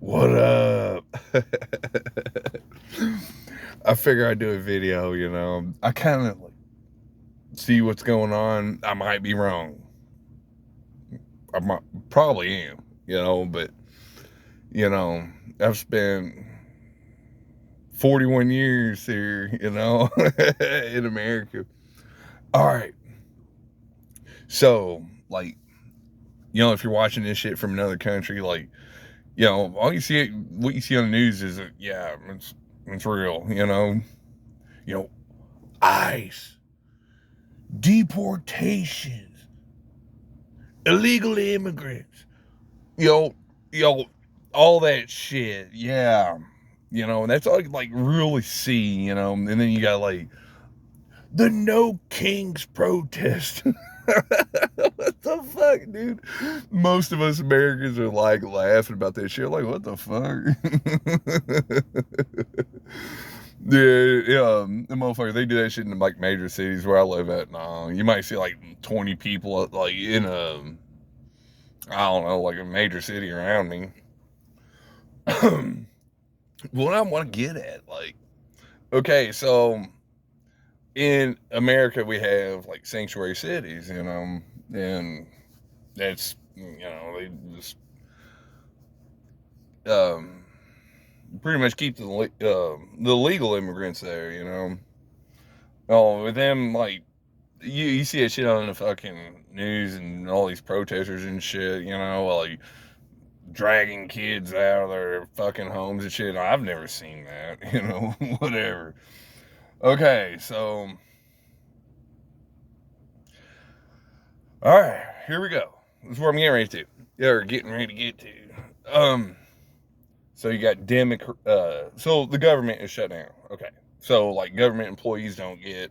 What up? I figure I'd do a video, I kind of like see what's going on. I might be wrong. I might, probably am, but, you know, I've spent 41 years here, in America. All right. So, like, if you're watching this shit from another country, like, all you see, what you see on the news is, yeah, it's real, you know, ICE, deportations, illegal immigrants, you know, you know, all that shit. Yeah. And that's all you like really see, and then you got like the No Kings protest. What the fuck, dude? Most of us Americans are like laughing about that shit. Like, what the fuck? Yeah, the motherfuckers, they do that shit in like major cities where I live at. No, you might see like 20 people like in I don't know, like a major city around me. What I want to get at, like, okay, so in America we have like sanctuary cities, and that's they just um pretty much keep the legal immigrants there, Oh, with them, like, you see that shit on the fucking news and all these protesters and shit, like dragging kids out of their fucking homes and shit. I've never seen that, whatever. Okay, so, all right, here we go. This is where I'm getting ready to. Or getting ready to get to. So you got so the government is shut down. Okay, so like government employees don't get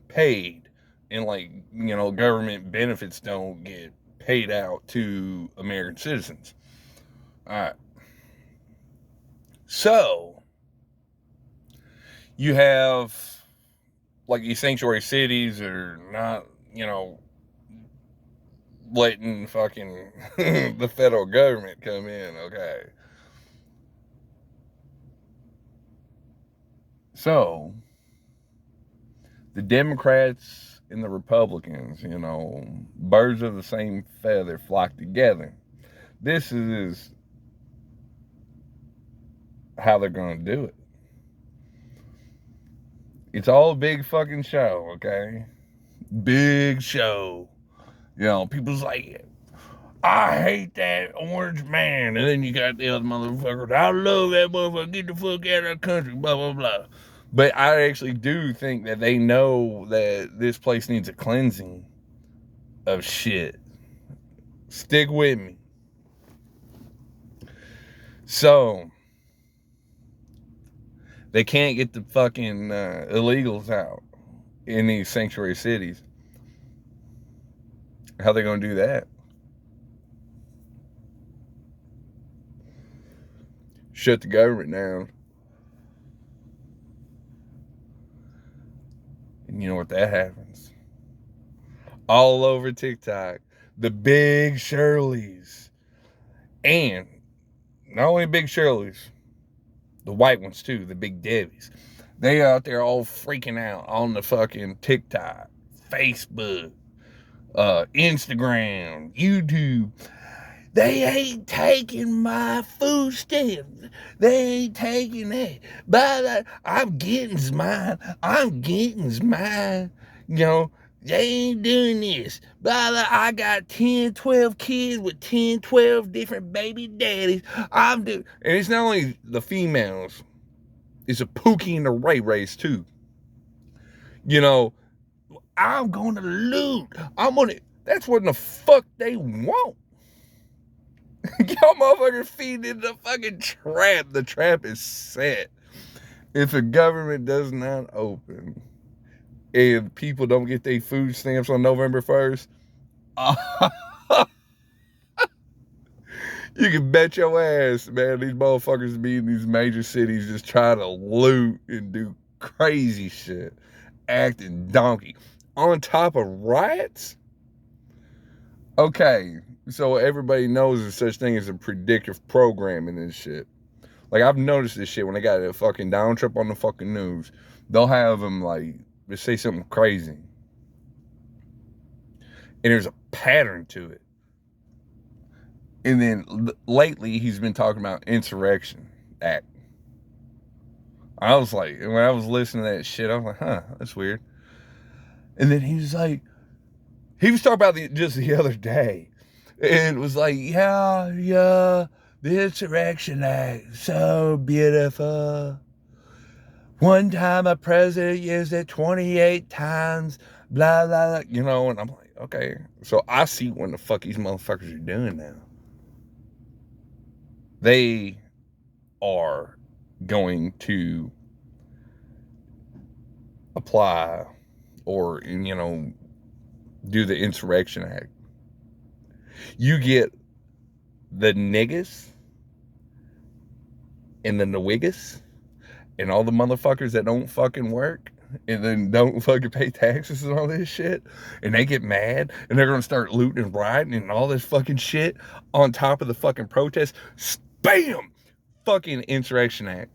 paid, and like government benefits don't get paid out to American citizens. All right, so you have like these sanctuary cities are not letting fucking the federal government come in. Okay, so the Democrats and the Republicans, birds of the same feather flock together. This is how they're going to do it. It's all a big fucking show, okay? Big show. People's like, I hate that orange man. And then you got the other motherfuckers, I love that motherfucker, get the fuck out of the country, blah, blah, blah. But I actually do think that they know that this place needs a cleansing of shit. Stick with me. So, they can't get the fucking illegals out in these sanctuary cities. How they going to do that? Shut the government down. And you know what that happens? All over TikTok, the big Shirleys. And not only big Shirleys, the white ones too, the big Debbies. They out there all freaking out on the fucking TikTok, Facebook, Instagram, YouTube. They ain't taking my food stamps. They ain't taking that. But I'm getting mine. I'm getting mine. They ain't doing this. I got 10, 12 kids with 10, 12 different baby daddies. I'm doing. And it's not only the females, it's a Pookie and the Ray Rays too. I'm going to loot. That's what the fuck they want. Y'all motherfuckers feeding the fucking trap. The trap is set. If the government does not open and people don't get their food stamps on November 1st, you can bet your ass, man, these motherfuckers be in these major cities just trying to loot and do crazy shit, acting donkey. On top of riots? Okay, so everybody knows there's such thing as a predictive programming and shit. Like, I've noticed this shit when they got a fucking Donald Trump on the fucking news. They'll have him, like, just say something crazy. And there's a pattern to it. And then lately, he's been talking about Insurrection Act. I was like, when I was listening to that shit, I was like, huh, that's weird. And then he was talking about just the other day. And it was like, yeah, the Insurrection Act, so beautiful. One time a president used it 28 times, blah, blah, blah, and I'm like, okay. So I see what the fuck these motherfuckers are doing now. They are going to apply or, do the Insurrection Act. You get the niggas and the niggas and all the motherfuckers that don't fucking work and then don't fucking pay taxes and all this shit, and they get mad and they're gonna start looting and rioting and all this fucking shit on top of the fucking protest. Spam! Fucking Insurrection Act.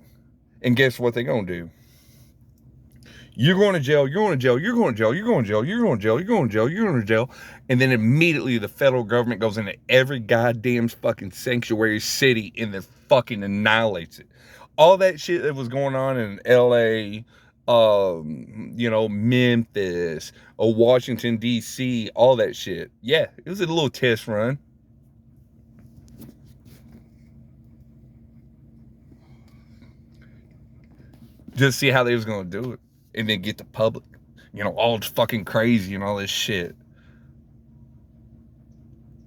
And guess what they gonna do? You're going to jail, you're going to jail, you're going to jail, you're going to jail, you're going to jail, you're going to jail, you're going to jail. And then immediately the federal government goes into every goddamn fucking sanctuary city and then fucking annihilates it. All that shit that was going on in LA, Memphis, or Washington, D.C., all that shit. Yeah, it was a little test run. Just see how they was going to do it. And then get the public, all fucking crazy and all this shit.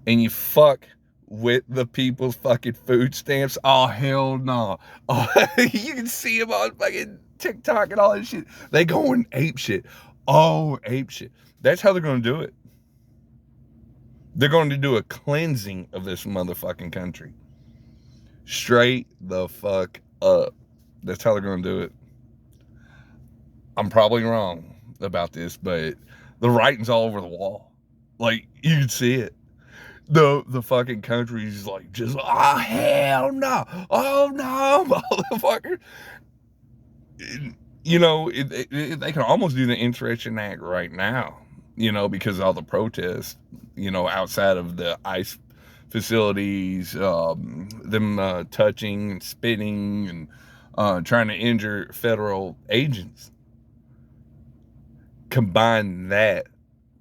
And you fuck with the people's fucking food stamps. Oh, hell no. Oh, you can see them on fucking TikTok and all this shit. They going ape shit. Oh, ape shit. That's how they're going to do it. They're going to do a cleansing of this motherfucking country. Straight the fuck up. That's how they're going to do it. I'm probably wrong about this, but the writing's all over the wall. Like, you can see it. The fucking country's like, just, oh, hell no. Oh, no, motherfucker. They can almost do the Insurrection Act right now, because of all the protests, outside of the ICE facilities, them touching and spitting and trying to injure federal agents. Combine that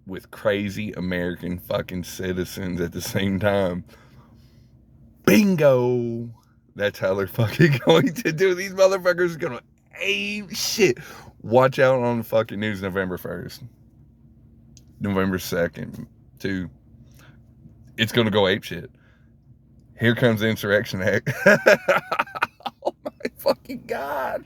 with crazy American fucking citizens at the same time. Bingo! That's how they're fucking going to do. These motherfuckers are gonna aim shit. Watch out on the fucking news November 1st. November 2nd, too. It's gonna go ape shit. Here comes the Insurrection Act. Oh my fucking God.